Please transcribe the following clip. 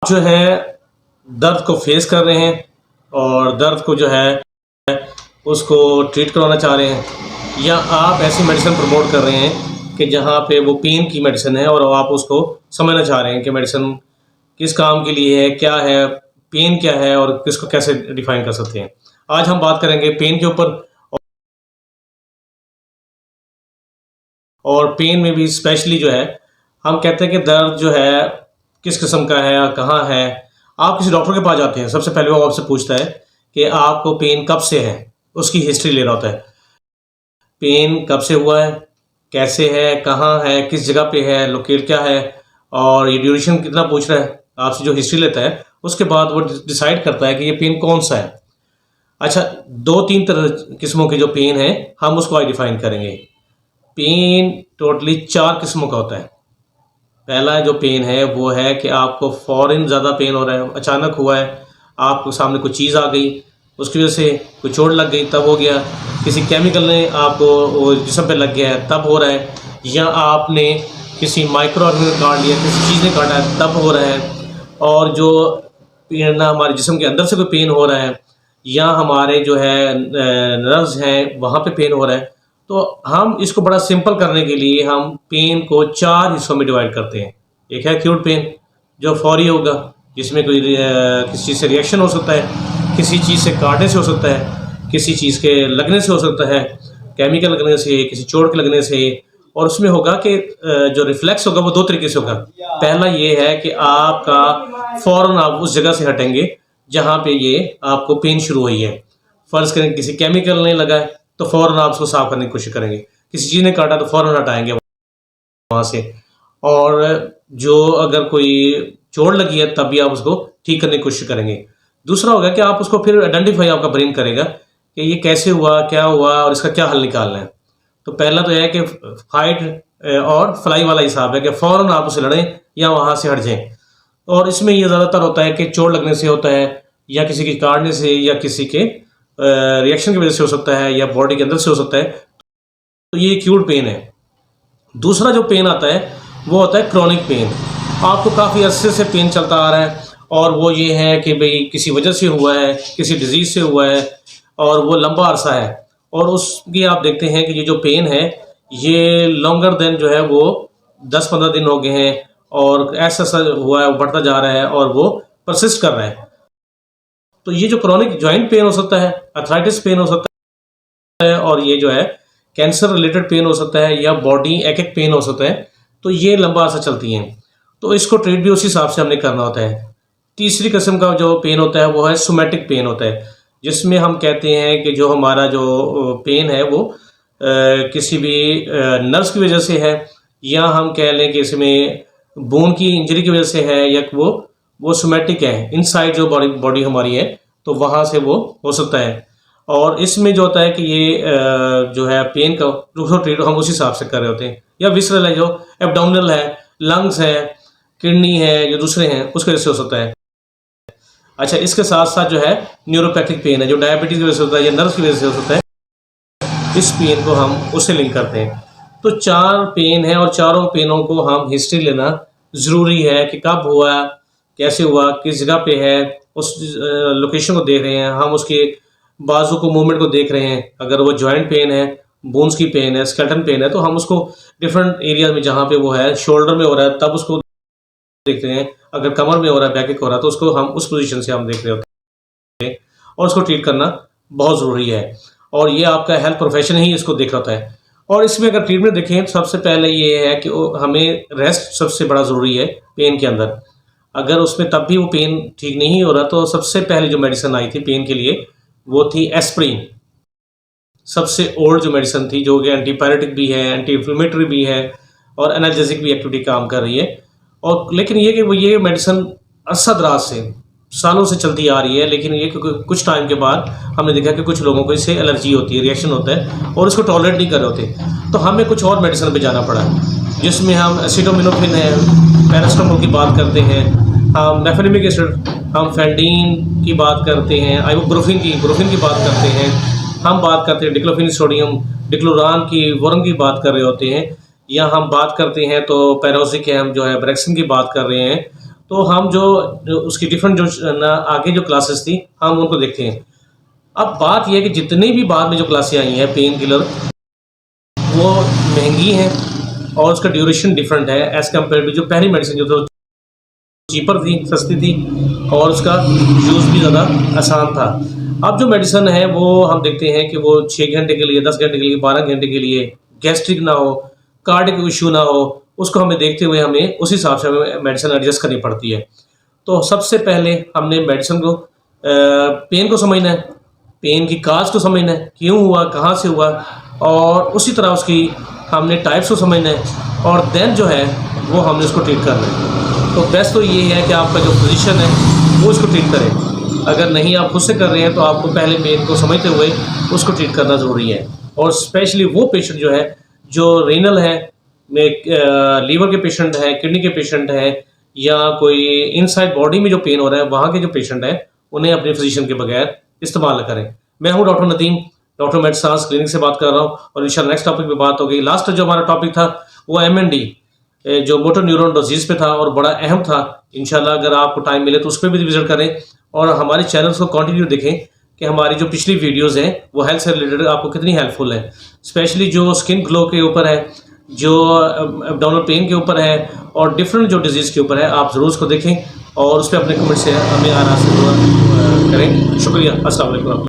जो है दर्द को फेस कर रहे हैं और दर्द को जो है उसको ट्रीट करवाना चाह रहे हैं, या आप ऐसी मेडिसिन प्रमोट कर रहे हैं कि जहाँ पे वो पेन की मेडिसिन है और आप उसको समझना चाह रहे हैं कि मेडिसिन किस काम के लिए है, क्या है, पेन क्या है और किसको कैसे डिफाइन कर सकते हैं। आज हम बात करेंगे पेन के ऊपर, और पेन में भी स्पेशली जो है हम कहते हैं कि दर्द जो है किस किस्म का है, कहाँ है। आप किसी डॉक्टर के पास जाते हैं, सबसे पहले वो आपसे पूछता है कि आपको पेन कब से है, उसकी हिस्ट्री ले रहा होता है। पेन कब से हुआ है, कैसे है, कहाँ है, किस जगह पे है, लोकेट क्या है, और ये ड्यूरेशन कितना पूछ रहा है। आपसे जो हिस्ट्री लेता है उसके बाद वो डिसाइड करता है कि ये पेन कौन सा है। अच्छा, 2-3 तरह किस्मों के जो पेन है हम उसको आज डिफाइन करेंगे। पेन टोटली 4 किस्मों का होता है। पहला जो पेन है वो है कि आपको फ़ौरन ज़्यादा पेन हो रहा है, अचानक हुआ है, आपके सामने कोई चीज़ आ गई, उसकी वजह से कोई चोट लग गई तब हो गया, किसी केमिकल ने आपको वो जिस्म पे लग गया है तब हो रहा है, या आपने किसी माइक्रो ऑर्गेनिज्म काट लिया, किसी चीज़ ने काटा है तब हो रहा है। और जो ना हमारे जिस्म के अंदर से कोई पेन हो रहा है, या हमारे जो है नर्व्स हैं वहाँ पे पेन हो रहा है। तो हम इसको बड़ा सिंपल करने के लिए हम पेन को 4 हिस्सों में डिवाइड करते हैं। एक है एक्यूट पेन जो फौरी होगा, जिसमें कोई किसी चीज़ से रिएक्शन हो सकता है, किसी चीज़ से काटने से हो सकता है, किसी चीज़ के लगने से हो सकता है, केमिकल लगने से, किसी चोट के लगने से। और उसमें होगा कि जो रिफ्लेक्स होगा वो 2 तरीके से होगा। पहला ये है कि आपका फ़ौरन आप उस जगह से हटेंगे जहाँ पे ये आपको पेन शुरू हुई है। फ़र्ज़ करें किसी केमिकल ने लगा है तो फ़ौरन आप उसको साफ़ करने की कोशिश करेंगे, किसी चीज़ ने काटा तो फ़ौरन हटाएँगे वहाँ से। और जो अगर कोई चोट लगी है तब भी आप उसको ठीक करने की कोशिश करेंगे। दूसरा होगा कि आप उसको फिर आइडेंटिफ़ाई आपका ब्रेन करेगा कि ये कैसे हुआ, क्या हुआ और इसका क्या हल निकालना है। तो पहला तो यह है कि फाइट और फ्लाई वाला हिसाब है कि फ़ौरन आप उससे लड़ें या वहाँ से हट जाएँ। और इसमें ये ज़्यादातर होता है कि चोट लगने से होता है, या किसी के काटने से, या किसी के रिएक्शन की वजह से हो सकता है, या बॉडी के अंदर से हो सकता है। तो ये एक्यूट पेन है। दूसरा जो पेन आता है वो होता है क्रॉनिक पेन। आपको काफ़ी अरसे से पेन चलता आ रहा है और वो ये है कि भाई किसी वजह से हुआ है, किसी डिज़ीज़ से हुआ है और वो लंबा अरसा है, और उसकी आप देखते हैं कि ये जो पेन है ये लॉन्गर देन जो है वो 10-15 दिन हो गए हैं, और ऐसा हुआ है, वो बढ़ता जा रहा है और वो परसिस्ट कर रहा है। तो ये जो क्रॉनिक जॉइंट पेन हो सकता है, अर्थराइटिस पेन हो सकता है, और ये जो है कैंसर रिलेटेड पेन हो सकता है, या बॉडी एक पेन हो सकता है। तो ये लंबा अरसा चलती हैं, तो इसको ट्रीट भी उसी हिसाब से हमने करना होता है। तीसरी किस्म का जो पेन होता है वो है सोमैटिक पेन होता है, जिसमें हम कहते हैं कि जो हमारा जो पेन है वो किसी भी नर्व्स की वजह से है, या हम कह लें कि इसमें बोन की इंजरी की वजह से है, या वो सोमैटिक है, इनसाइड जो बॉडी हमारी है, तो वहाँ से वो हो सकता है। और इसमें जो होता है कि ये जो है पेन का जो ट्रीट हम उसी हिसाब से कर रहे होते हैं। या विसरल है, जो एब्डोमिनल है, लंग्स है, किडनी है, जो दूसरे हैं उसकी वजह से हो सकता है। अच्छा, इसके साथ साथ जो है न्यूरोपैथिक पेन है, जो डायबिटीज़ की वजह से होता है या नर्व्स की वजह से हो सकता है। इस पेन को हम उससे लिंक करते हैं। तो 4 पेन है और चारों पेनों को हम हिस्ट्री लेना ज़रूरी है कि कब हुआ, कैसे हुआ, किस जगह पे है, उस लोकेशन को देख रहे हैं हम, उसके बाजू को मूवमेंट को देख रहे हैं। अगर वो जॉइंट पेन है, बोन्स की पेन है, स्केलेटन पेन है, तो हम उसको डिफरेंट एरिया में जहाँ पे वो है, शोल्डर में हो रहा है तब उसको देखते हैं, अगर कमर में हो रहा है, बैक हो रहा है, तो उसको हम उस पोजीशन से हम देख रहे होते हैं, और उसको ट्रीट करना बहुत ज़रूरी है। और ये आपका हेल्थ प्रोफेशन ही इसको देख रहा है। और इसमें अगर ट्रीटमेंट देखें तो सबसे पहले ये है कि हमें रेस्ट सबसे बड़ा ज़रूरी है पेन के अंदर। अगर उसमें तब भी वो पेन ठीक नहीं हो रहा, तो सबसे पहले जो मेडिसिन आई थी पेन के लिए वो थी एस्प्रिन। सबसे ओल्ड जो मेडिसिन थी, जो कि एंटीपायरेटिक भी है, एंटी इन्फ्लेमेटरी भी है, और एनाल्जेसिक भी एक्टिविटी काम कर रही है। और लेकिन ये कि वो ये मेडिसिन अरसा दराज से सालों से चलती आ रही है, लेकिन ये कुछ टाइम के बाद हमने देखा कि कुछ लोगों को इससे एलर्जी होती है, रिएक्शन होता है, और इसको टॉलरेट नहीं कर रहे होते। तो हमें कुछ और मेडिसिन पे जाना पड़ा, जिसमें हम एसिटामिनोफेन है, पैरासिटामोल की बात करते हैं, हम मेफेनिमिक एसिड, हम फेंडीन की बात करते हैं, आइबुप्रोफेन की बात करते हैं, हम बात करते हैं डिक्लोफेन सोडियम, डिक्लोरान की, वोरम की बात कर रहे होते हैं, या हम बात करते हैं तो पैरोजिक है, हम जो है ब्रेक्सिन की बात कर रहे हैं। तो हम जो उसकी डिफरेंट जो ना आगे जो क्लासेस थी हम उनको देखते हैं। अब बात यह है कि जितनी भी बाद में जो क्लासें आई हैं पेन किलर, वो महंगी हैं और उसका ड्यूरेशन डिफरेंट है एज़ कम्पेयर टू जो पहली मेडिसिन जो तो चीपर थी, सस्ती थी और उसका यूज़ भी ज़्यादा आसान था। अब जो मेडिसिन है वो हम देखते हैं कि वो 6 घंटे के लिए, 10 घंटे के लिए, 12 घंटे के लिए, गैस्ट्रिक ना हो, कार्डियक इशू ना हो, उसको हमें देखते हुए हमें उस हिसाब से हमें मेडिसिन एडजस्ट करनी पड़ती है। तो सबसे पहले हमने मेडिसिन को पेन को समझना है, पेन की काज को समझना है, क्यों हुआ, कहाँ से हुआ, और उसी तरह उसकी हमने टाइप्स को समझना है और देन जो है वो हमने उसको ट्रीट करना है। तो बेस्ट तो ये है कि आपका जो फिजिशियन है वो उसको ट्रीट करे। अगर नहीं आप खुद से कर रहे हैं तो आपको पहले पेन को समझते हुए उसको ट्रीट करना ज़रूरी है। और स्पेशली वो पेशेंट जो है जो रीनल है, लीवर के पेशेंट है, किडनी के पेशेंट है, या कोई इनसाइड बॉडी में जो पेन हो रहा है वहाँ के जो पेशेंट है उन्हें अपने फिजिशियन के बगैर इस्तेमाल करें। मैं हूँ डॉक्टर नदीम, डॉक्टर मेडसांस क्लिनिक से बात कर रहा हूँ और इंशाल्लाह नेक्स्ट टॉपिक पे बात होगी। लास्ट जो हमारा टॉपिक था वो MND जो मोटर न्यूरॉन डिजीज़ पे था और बड़ा अहम था। इंशाल्लाह अगर आपको टाइम मिले तो उस पर भी विजिट करें और हमारे चैनल्स को कंटिन्यू देखें कि हमारी जो पिछली वीडियोस हैं वो हेल्थ से रिलेटेड आपको कितनी हेल्पफुल है। स्पेशली जो स्किन ग्लो के ऊपर है, जो एब्डोमिनल पेन के ऊपर है और डिफरेंट जो डिजीज़ के ऊपर है, आप ज़रूर उसको देखें और उस पर अपने कमेंट से हमें आराम से दुआ करें। शुक्रिया। अस्सलाम वालेकुम।